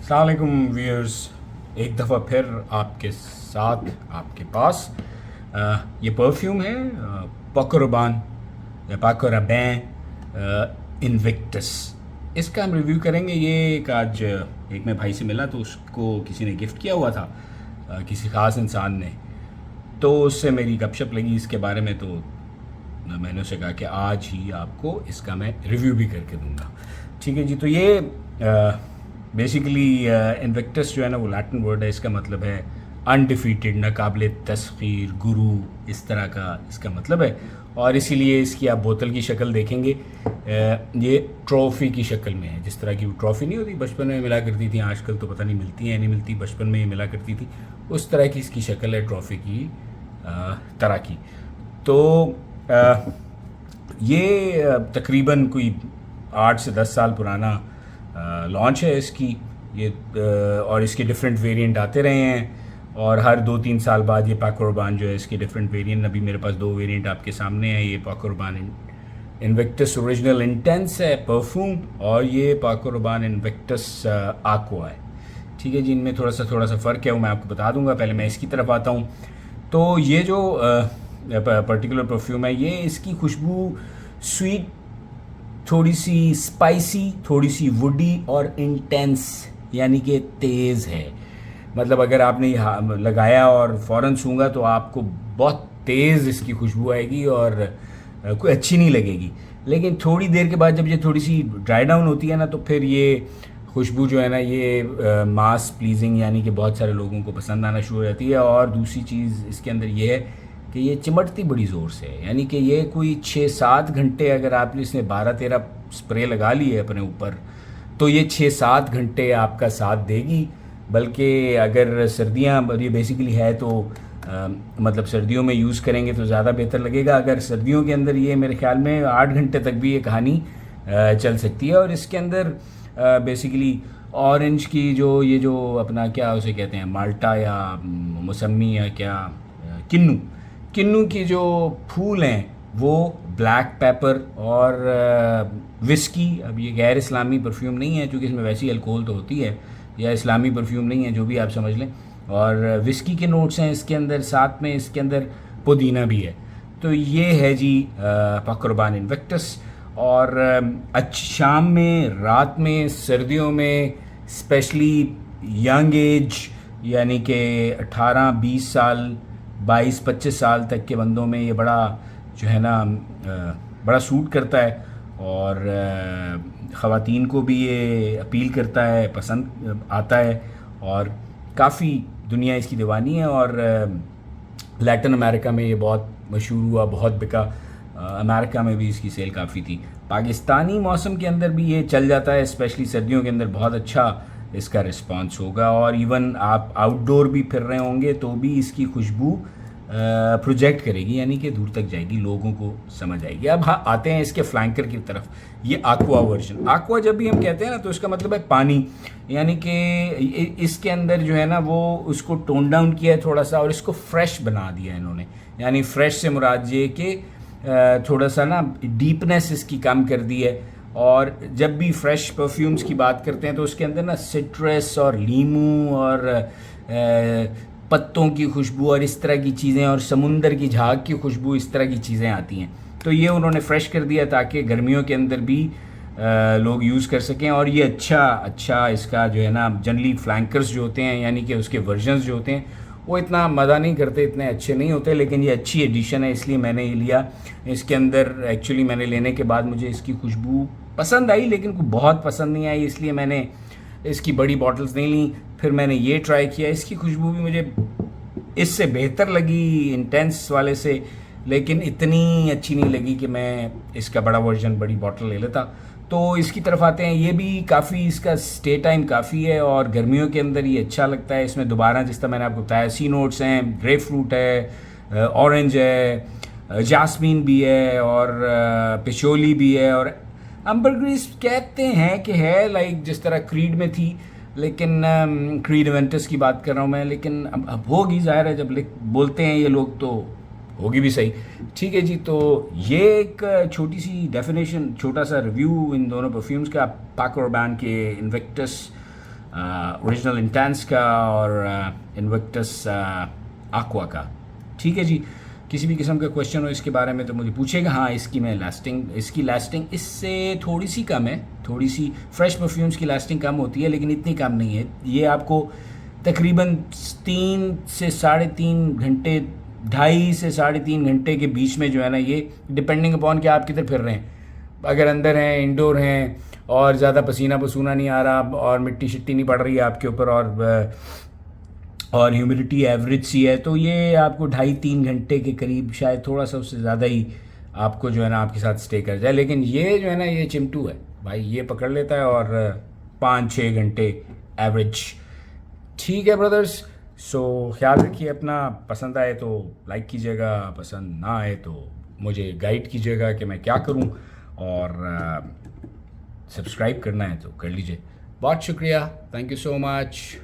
अस्सलाम वालेकुम व्यूअर्स, एक दफ़ा फिर आपके साथ आपके पास ये परफ्यूम है पाको रबान या पाको रबैन इन्विक्टस। इसका हम रिव्यू करेंगे। ये आज एक मैं भाई से मिला तो उसको किसी ने गिफ्ट किया हुआ था, किसी ख़ास इंसान ने। तो उससे मेरी गपशप लगी इसके बारे में, तो मैंने उसे कहा कि आज ही आपको इसका मैं रिव्यू भी करके दूंगा। ठीक है जी। तो ये बेसिकली इन्विक्टस जो है ना, वो लैटिन वर्ड है। इसका मतलब है अनडिफीटेड, नाकाबिले तस्खीर, गुरु, इस तरह का इसका मतलब है। और इसीलिए इसकी आप बोतल की शक्ल देखेंगे, ये ट्रॉफ़ी की शक्ल में है। जिस तरह की वो ट्रॉफ़ी नहीं होती बचपन में मिला करती थी, आजकल तो पता नहीं मिलती है नहीं मिलती, बचपन में ये मिला करती थी, उस तरह की इसकी शक्ल है, ट्रॉफ़ी की तरह की। तो ये तकरीबन कोई 8 से 10 साल पुराना लॉन्च है इसकी। ये और इसके डिफरेंट वेरिएंट आते रहे हैं, और हर 2-3 साल बाद ये पाको रबान जो है इसके डिफरेंट वेरिएंट, अभी मेरे पास 2 वेरिएंट आपके सामने है। ये पाको रबान इन्विक्टस ओरिजिनल इंटेंस है परफ्यूम, और ये पाको रबान इन्विक्टस आक्वा है। ठीक है जी। इनमें थोड़ा सा फ़र्क है वो मैं आपको बता दूंगा। पहले मैं इसकी तरफ आता हूँ। तो ये जो पर्टिकुलर परफ्यूम है, ये इसकी खुशबू स्वीट, थोड़ी सी स्पाइसी, थोड़ी सी वुडी और इंटेंस, यानी कि तेज़ है। मतलब अगर आपने ये लगाया और फ़ौरन सूंघा तो आपको बहुत तेज़ इसकी खुशबू आएगी और कोई अच्छी नहीं लगेगी। लेकिन थोड़ी देर के बाद जब ये थोड़ी सी ड्राई डाउन होती है ना, तो फिर ये खुशबू जो है ना, ये मास प्लीजिंग, यानी कि बहुत सारे लोगों को पसंद आना शुरू हो जाती है। और दूसरी चीज़ इसके अंदर ये है कि ये चिमटती बड़ी ज़ोर से है, यानी कि ये कोई 6-7 घंटे, अगर आपने इसमें 12-13 स्प्रे लगा ली है अपने ऊपर, तो ये 6-7 घंटे आपका साथ देगी। बल्कि अगर सर्दियाँ, ये बेसिकली है तो मतलब सर्दियों में यूज़ करेंगे तो ज़्यादा बेहतर लगेगा। अगर सर्दियों के अंदर ये मेरे ख्याल में 8 घंटे तक भी ये कहानी चल सकती है। और इसके अंदर बेसिकली ऑरेंज की ये जो अपना क्या उसे कहते हैं, माल्टा या मौसमी या क्या, किन्नू की जो फूल हैं वो, ब्लैक पेपर और विस्की। अब ये गैर इस्लामी परफ्यूम नहीं है, क्योंकि इसमें वैसी अल्कोहल तो होती है, या इस्लामी परफ्यूम नहीं है, जो भी आप समझ लें। और विस्की के नोट्स हैं इसके अंदर, साथ में इसके अंदर पुदीना भी है। तो ये है जी पाको रबान इन्विक्टस। और शाम में, रात में, सर्दियों में, स्पेशली यंग एज, यानी कि 18-20 साल, 22-25 साल तक के बंदों में ये बड़ा जो है ना बड़ा सूट करता है। और ख़वातीन को भी ये अपील करता है, पसंद आता है, और काफ़ी दुनिया इसकी दीवानी है। और लैटिन अमेरिका में ये बहुत मशहूर हुआ, बहुत बिका। अमेरिका में भी इसकी सेल काफ़ी थी। पाकिस्तानी मौसम के अंदर भी ये चल जाता है, स्पेशली सर्दियों के अंदर बहुत अच्छा इसका रिस्पांस होगा। और इवन आप आउटडोर भी फिर रहे होंगे तो भी इसकी खुशबू प्रोजेक्ट करेगी, यानी कि दूर तक जाएगी, लोगों को समझ आएगी। अब हाँ, आते हैं इसके फ्लैंकर की तरफ। ये आक्वा वर्जन। आक्वा जब भी हम कहते हैं ना, तो इसका मतलब है पानी, यानी कि इसके अंदर जो है ना वो उसको टोन डाउन किया है थोड़ा सा, और इसको फ्रेश बना दिया इन्होंने। यानी फ्रेश से मुराद ये कि थोड़ा सा ना डीपनेस इसकी कम कर दी है। और जब भी फ्रेश परफ्यूम्स की बात करते हैं तो उसके अंदर ना सिट्रस और लीमू और पत्तों की खुशबू और इस तरह की चीज़ें, और समुंदर की झाग की खुशबू, इस तरह की चीज़ें आती हैं। तो ये उन्होंने फ्रेश कर दिया ताकि गर्मियों के अंदर भी लोग यूज़ कर सकें। और ये अच्छा इसका जो है ना, जनरली फ्लैंकर्स जो होते हैं, यानी कि उसके वर्जन्स जो होते हैं, वो इतना मज़ा नहीं करते, इतने अच्छे नहीं होते। लेकिन ये अच्छी एडिशन है, इसलिए मैंने ये लिया। इसके अंदर एक्चुअली मैंने लेने के बाद मुझे इसकी खुशबू पसंद आई, लेकिन बहुत पसंद नहीं आई, इसलिए मैंने इसकी बड़ी बॉटल्स नहीं ली। फिर मैंने ये ट्राई किया, इसकी खुशबू भी मुझे इससे बेहतर लगी इंटेंस वाले से, लेकिन इतनी अच्छी नहीं लगी कि मैं इसका बड़ा वर्जन, बड़ी बॉटल ले लेता। तो इसकी तरफ आते हैं। ये भी काफ़ी, इसका स्टे टाइम काफ़ी है, और गर्मियों के अंदर ये अच्छा लगता है। इसमें दोबारा, जिस तरह मैंने आपको बताया, सी नोट्स हैं, ग्रेप फ्रूट है, ऑरेंज है, जास्मीन भी है, और पिचोली भी है, और अम्बरग्रीस कहते हैं कि है लाइक जिस तरह क्रीड में थी, लेकिन क्रीड इवेंटस की बात कर रहा हूँ मैं। लेकिन अब होगी, ज़ाहिर है, जब बोलते हैं ये लोग तो होगी भी सही। ठीक है जी। तो ये एक छोटी सी डेफिनेशन, छोटा सा रिव्यू इन दोनों परफ्यूम्स का, पाको रबान के इन्विक्टस ओरिजिनल इंटेंस का और इन्विक्टस aqua का। ठीक है जी, किसी भी किस्म का क्वेश्चन हो इसके बारे में तो मुझे पूछेगा। हाँ, इसकी लास्टिंग इससे थोड़ी सी कम है, थोड़ी सी फ्रेश परफ्यूम्स की लास्टिंग कम होती है, लेकिन इतनी कम नहीं है। ये आपको तकरीबन 3 से 3.5 घंटे, 2.5 से 3.5 घंटे के बीच में जो है ना, ये डिपेंडिंग अपॉन कि आप किधर फिर रहे हैं। अगर अंदर हैं, इंडोर हैं और ज़्यादा पसीना पसूना नहीं आ रहा और मिट्टी शिट्टी नहीं पड़ रही है आपके ऊपर और ह्यूमिडिटी एवरेज सी है, तो ये आपको 2.5-3 घंटे के करीब, शायद थोड़ा सा उससे ज़्यादा ही आपको जो है ना आपके साथ स्टे कर जाए। लेकिन ये जो है ना, ये चिमटू है भाई, ये पकड़ लेता है और 5-6 घंटे एवरेज। ठीक है ब्रदर्स, सो ख्याल रखिए अपना। पसंद आए तो लाइक कीजिएगा, पसंद ना आए तो मुझे गाइड कीजिएगा कि मैं क्या करूं, और सब्सक्राइब करना है तो कर लीजिए। बहुत शुक्रिया, थैंक यू सो मच।